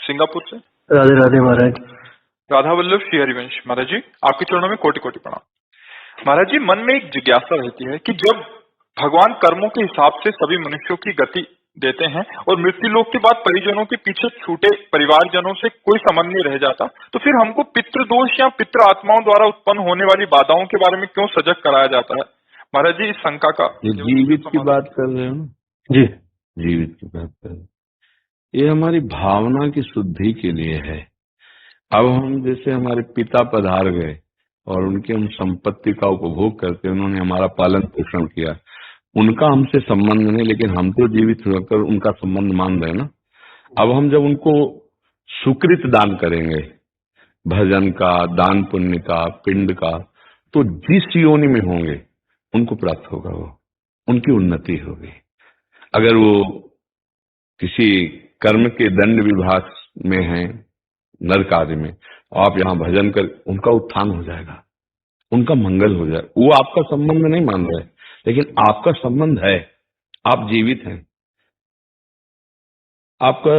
Singapore से। राधे राधे महाराज। राधा वल्लभ श्री हरिवंश। महाराज जी, आपके चरणों में कोटि कोटि प्रणाम। महाराज जी, मन में एक जिज्ञासा रहती है कि जब भगवान कर्मों के हिसाब से सभी मनुष्यों की गति देते हैं और मृत्यु लोक के बाद परिजनों के पीछे छूटे परिवारजनों से कोई संबंध नहीं रह जाता, तो फिर हमको पितृदोष या पितृ आत्माओं द्वारा उत्पन्न होने वाली बाधाओं के बारे में क्यों सजग कराया जाता है? महाराज जी, इस शंका का जीवित की बात कर रहे हो ना जी, जीवित की बात कर रहे हो। ये हमारी भावना की शुद्धि के लिए है। अब हम जैसे हमारे पिता पधार गए और उनकी हम संपत्ति का उपभोग करते, उन्होंने हमारा पालन पोषण किया, उनका हमसे संबंध नहीं, लेकिन हम तो जीवित होकर उनका संबंध मान रहे ना। अब हम जब उनको सुकृत दान करेंगे, भजन का, दान पुण्य का, पिंड का, तो जिस योनि में होंगे उनको प्राप्त होगा, वो उनकी उन्नति होगी। अगर वो किसी कर्म के दंड विभाग में हैं, नरक आदि में, आप यहाँ भजन कर, उनका उत्थान हो जाएगा, उनका मंगल हो जाएगा। वो आपका संबंध नहीं मान रहे, लेकिन आपका संबंध है, आप जीवित हैं। आपका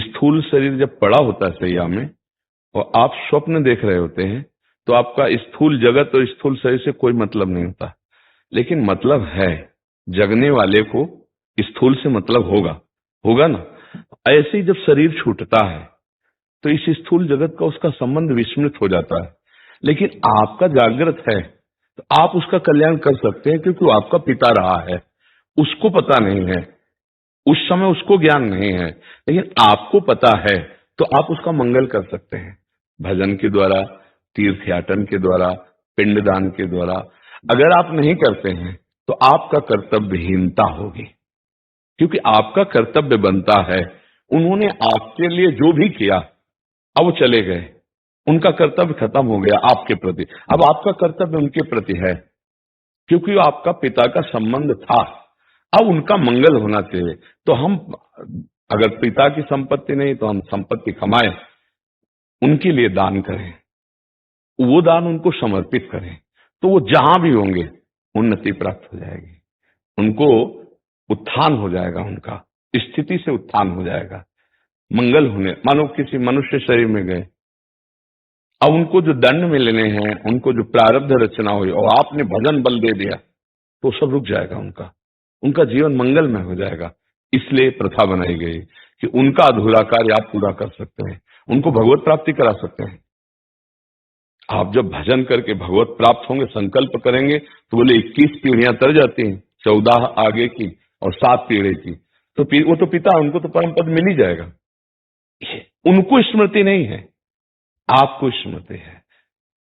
स्थूल शरीर जब पड़ा होता है सैया में और आप स्वप्न देख रहे होते हैं, तो आपका स्थूल जगत और स्थूल शरीर से कोई मतलब नहीं होता, लेकिन मतलब है, जगने वाले को स्थूल से मतलब होगा ना। ऐसे ही जब शरीर छूटता है तो इस स्थूल जगत का उसका संबंध विस्मृत हो जाता है, लेकिन आपका जागृत है तो आप उसका कल्याण कर सकते हैं, क्योंकि वो आपका पिता रहा है। उसको पता नहीं है, उस समय उसको ज्ञान नहीं है, लेकिन आपको पता है, तो आप उसका मंगल कर सकते हैं भजन के द्वारा, तीर्थयाटन के द्वारा, पिंडदान के द्वारा। अगर आप नहीं करते हैं तो आपका कर्तव्यहीनता होगी, क्योंकि आपका कर्तव्य बनता है, उन्होंने आपके लिए जो भी किया, अब वो चले गए, उनका कर्तव्य खत्म हो गया आपके प्रति, अब आपका कर्तव्य उनके प्रति है, क्योंकि आपका पिता का संबंध था, अब उनका मंगल होना चाहिए। तो हम अगर पिता की संपत्ति नहीं तो हम संपत्ति कमाएं, उनके लिए दान करें, वो दान उनको समर्पित करें, तो वो जहां भी होंगे उन्नति प्राप्त हो जाएगी, उनको उत्थान हो जाएगा, उनका स्थिति से उत्थान हो जाएगा, मंगल होने। मानो किसी मनुष्य शरीर में गए, अब उनको जो दंड मिलने हैं, उनको जो प्रारब्ध रचना हुई और आपने भजन बल दे दिया, तो सब रुक जाएगा, उनका जीवन मंगलमय हो जाएगा। इसलिए प्रथा बनाई गई कि उनका अधूरा कार्य आप पूरा कर सकते हैं, उनको भगवत प्राप्ति करा सकते हैं। आप जब भजन करके भगवत प्राप्त होंगे, संकल्प करेंगे, तो बोले 21 पीढ़ियां तर जाती हैं, 14 आगे की और 7 पीढ़ी की, तो वो तो पिता, उनको तो परम पद मिल ही जाएगा। उनको स्मृति नहीं है, आपको स्मृति है।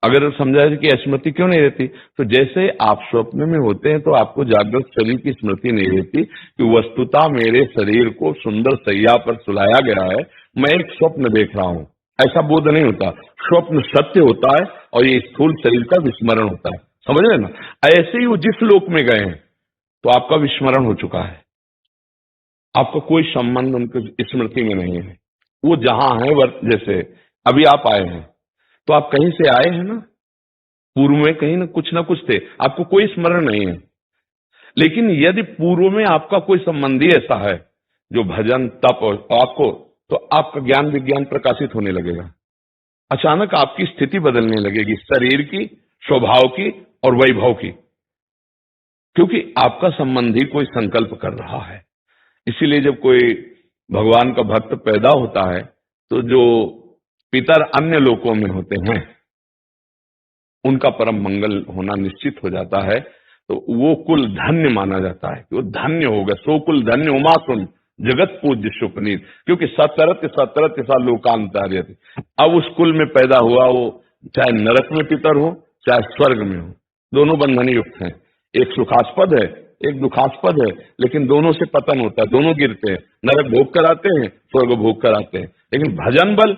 अगर समझाए कि स्मृति क्यों नहीं रहती, तो जैसे आप स्वप्न में होते हैं तो आपको जागृत शरीर की स्मृति नहीं रहती कि वस्तुतः मेरे शरीर को सुंदर सैया पर सुलाया गया है, मैं एक स्वप्न देख रहा हूं, ऐसा बोध नहीं होता। स्वप्न सत्य होता है और ये स्थूल शरीर का विस्मरण होता है, समझ रहे ना। ऐसे ही वो जिस लोक में गए हैं तो आपका विस्मरण हो चुका है, आपका कोई संबंध उनकी स्मृति में नहीं है। वो जहां है, जैसे अभी आप आए हैं तो आप कहीं से आए हैं ना, पूर्व में कहीं ना कुछ थे, आपको कोई स्मरण नहीं है। लेकिन यदि पूर्व में आपका कोई संबंधी ऐसा है जो भजन तप और आपको, तो आपका ज्ञान विज्ञान प्रकाशित होने लगेगा, अचानक आपकी स्थिति बदलने लगेगी, शरीर की, स्वभाव की और वैभव की, क्योंकि आपका संबंधी कोई संकल्प कर रहा है। इसीलिए जब कोई भगवान का भक्त पैदा होता है तो जो पितर अन्य लोकों में होते हैं उनका परम मंगल होना निश्चित हो जाता है, तो वो कुल धन्य माना जाता है कि वो धन्य होगा। सो कुल धन्य उमा सुन जगत पूज्य सुपनीत, क्योंकि सतरत सा लोकांतार्य थे। अब उस कुल में पैदा हुआ, वो चाहे नरक में पितर हो चाहे स्वर्ग में हो, दोनों बंधन युक्त हैं। एक सुखास्पद है, एक दुखास्पद है, लेकिन दोनों से पतन होता है, दोनों गिरते हैं, नरक भोग कराते हैं, स्वर्ग भोग कराते हैं। लेकिन भजन बल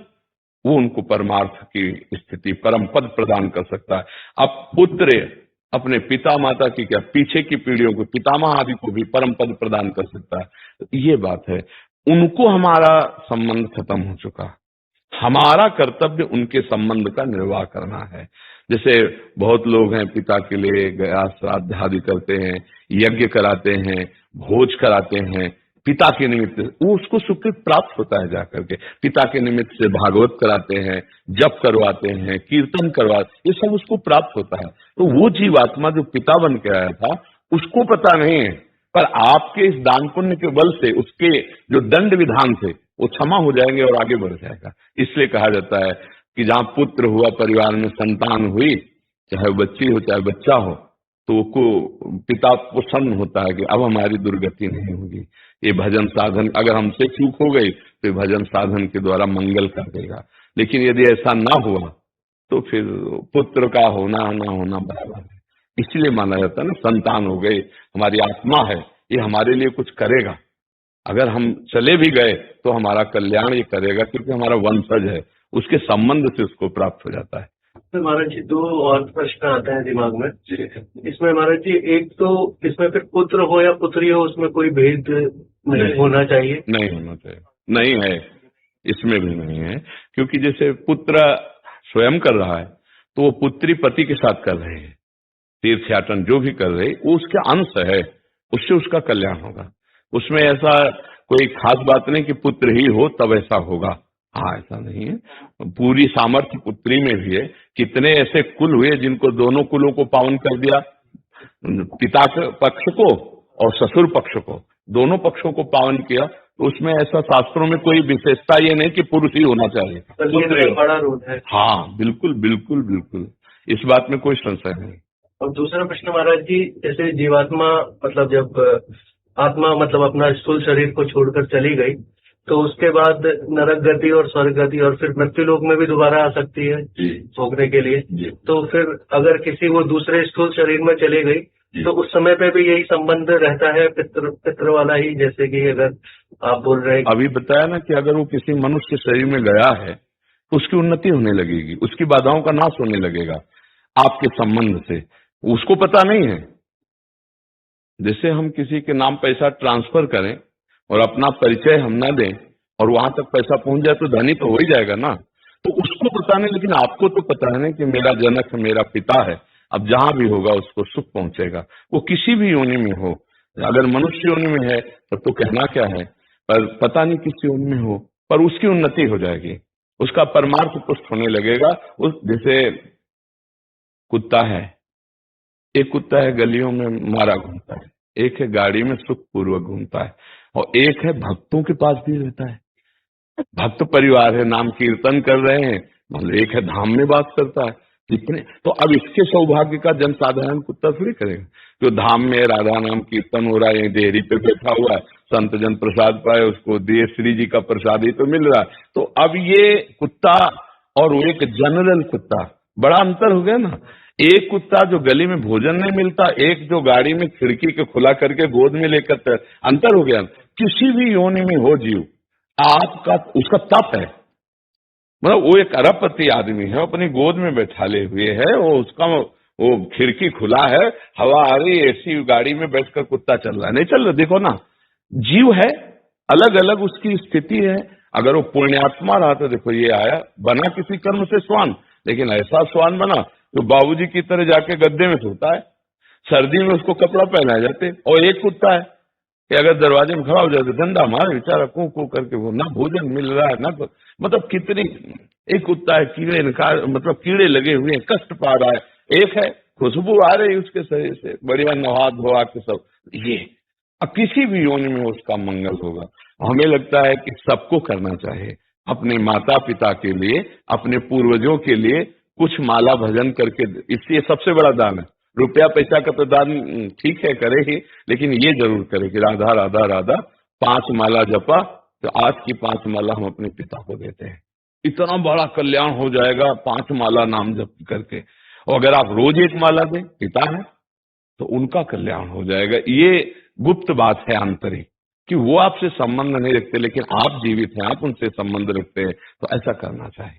वो उनको परमार्थ की स्थिति, परम पद प्रदान कर सकता है। अब पुत्र अपने पिता माता की क्या, पीछे की पीढ़ियों को, पितामह आदि को भी परम पद प्रदान कर सकता है। ये बात है, उनको हमारा संबंध खत्म हो चुका, हमारा कर्तव्य उनके संबंध का निर्वाह करना है। जैसे बहुत लोग हैं, पिता के लिए गया श्राद्ध आदि करते हैं, यज्ञ कराते हैं, भोज कराते हैं, पिता के निमित्त वो उसको सुकृत प्राप्त होता है जाकर के। पिता के निमित्त से भागवत कराते हैं, जप करवाते हैं, कीर्तन करवाते, ये सब उसको प्राप्त होता है। तो वो जीवात्मा जो पिता बन के आया था उसको पता नहीं है, पर आपके इस दान पुण्य के बल से उसके जो दंड विधान थे वो क्षमा हो जाएंगे और आगे बढ़ जाएगा। इसलिए कहा जाता है कि जहां पुत्र हुआ, परिवार में संतान हुई, चाहे बच्ची हो चाहे बच्चा हो, तो को पिता प्रसन्न होता है कि अब हमारी दुर्गति नहीं होगी। ये भजन साधन, अगर हमसे चूक हो गई तो ये भजन साधन के द्वारा मंगल कर देगा। लेकिन यदि ऐसा ना हुआ तो फिर पुत्र का होना ना होना बराबर है। इसलिए माना जाता है ना, संतान हो गई, हमारी आत्मा है, ये हमारे लिए कुछ करेगा। अगर हम चले भी गए तो हमारा कल्याण ये करेगा, क्योंकि हमारा वंशज है, उसके संबंध से उसको प्राप्त हो जाता है। तो महाराज जी, दो और प्रश्न आते हैं दिमाग में इसमें। महाराज जी, एक तो इसमें फिर पुत्र हो या पुत्री हो, उसमें कोई भेद नहीं होना चाहिए? नहीं होना चाहिए, नहीं है, इसमें भी नहीं है। क्योंकि जैसे पुत्र स्वयं कर रहा है तो वो पुत्री पति के साथ कर रहे हैं, तीर्थयाटन जो भी कर रहे वो उसके अंश है, उससे उसका कल्याण होगा। उसमें ऐसा कोई खास बात नहीं कि पुत्र ही हो तब ऐसा होगा, हाँ ऐसा नहीं है। पूरी सामर्थ्य पुत्री में भी है। कितने ऐसे कुल हुए जिनको दोनों कुलों को पावन कर दिया, पिता के पक्ष को और ससुर पक्ष को, दोनों पक्षों को पावन किया। तो उसमें ऐसा शास्त्रों में कोई विशेषता ये नहीं कि पुरुष ही होना चाहिए, पुत्र बड़ा रोल है। हाँ बिल्कुल बिल्कुल बिल्कुल, इस बात में कोई संशय नहीं। और दूसरा प्रश्न महाराज जी, जैसे जीवात्मा मतलब जब आत्मा मतलब अपना स्थूल शरीर को छोड़कर चली गई तो उसके बाद नरक गति और स्वर्ग गति और फिर मृत्यु लोक में भी दोबारा आ सकती है भोगने के लिए। तो फिर अगर किसी वो दूसरे स्थूल शरीर में चले गई तो उस समय पे भी यही संबंध रहता है पितृ वाला ही, जैसे कि अगर आप बोल रहे हैं। अभी बताया ना कि अगर वो किसी मनुष्य के शरीर में गया है तो उसकी उन्नति होने लगेगी, उसकी बाधाओं का नाश होने लगेगा आपके संबंध से, उसको पता नहीं है। जैसे हम किसी के नाम पैसा ट्रांसफर करें और अपना परिचय हम ना दें और वहां तक पैसा पहुंच जाए तो धनी तो हो ही जाएगा ना। तो उसको पता नहीं, लेकिन आपको तो पता है ना कि मेरा जनक मेरा पिता है, अब जहां भी होगा उसको सुख पहुंचेगा, वो किसी भी योनि में हो। अगर मनुष्य योनि में है तो कहना क्या है, पर पता नहीं किस योनि में हो, पर उसकी उन्नति हो जाएगी, उसका परमार्थ पुष्ट होने लगेगा। उस जैसे कुत्ता है, एक कुत्ता है गलियों में मारा घूमता है, एक है गाड़ी में सुख पूर्वक घूमता है, और एक है भक्तों के पास भी रहता है, भक्त परिवार है, नाम कीर्तन कर रहे हैं, मतलब एक है धाम में बात करता है। कितने तो अब इसके सौभाग्य का जनसाधारण कुत्ता थोड़ी करेगा, जो धाम में राधा नाम कीर्तन हो रहा है, देहरी पे बैठा हुआ है, संत जन प्रसाद पाए उसको दिए, श्री जी का प्रसाद ही तो मिल रहा है। तो अब ये कुत्ता और वो एक जनरल कुत्ता, बड़ा अंतर हो गया ना। एक कुत्ता जो गली में भोजन नहीं मिलता, एक जो गाड़ी में खिड़की के खुला करके गोद में लेकर, अंतर हो गया। किसी भी योनि में हो जीव, आपका उसका तप है, मतलब वो एक अरबपति आदमी है, अपनी गोद में बैठाले हुए है, वो उसका वो खिड़की खुला है, हवा आ रही, ऐसी गाड़ी में बैठकर कुत्ता चल रहा है, नहीं चल रहा। देखो ना, जीव है, अलग अलग उसकी स्थिति है। अगर वो पुण्यात्मा रहा तो देखो ये आया, बना किसी कर्म से स्वान, लेकिन ऐसा स्वान बना तो बाबूजी की तरह जाके गद्दे में सोता है, सर्दी में उसको कपड़ा पहनाए जाते। और एक कुत्ता है कि अगर दरवाजे में खड़ा हो जाए तो डंडा मारे, बेचारा कू कू करके, वो ना भोजन मिल रहा है ना, मतलब कितनी। एक कुत्ता है कीड़े मतलब कीड़े लगे हुए हैं, कष्ट पा रहा है। एक है खुशबू आ रही उसके शरीर से, बढ़िया नहा धोआ के सब। ये अब किसी भी योनि में उसका मंगल होगा। हमें लगता है कि सबको करना चाहिए, अपने माता पिता के लिए, अपने पूर्वजों के लिए कुछ माला भजन करके, इसलिए सबसे बड़ा दान है। रुपया पैसा का तो दान ठीक है करे ही, लेकिन ये जरूर करे कि राधा राधा राधा 5 माला जपा, तो आज की 5 माला हम अपने पिता को देते हैं, इतना बड़ा कल्याण हो जाएगा 5 माला नाम जप करके। और अगर आप रोज 1 माला दें, पिता है तो उनका कल्याण हो जाएगा। ये गुप्त बात है आंतरिक, कि वो आपसे संबंध नहीं रखते, लेकिन आप जीवित हैं, आप उनसे संबंध रखते हैं, तो ऐसा करना चाहिए।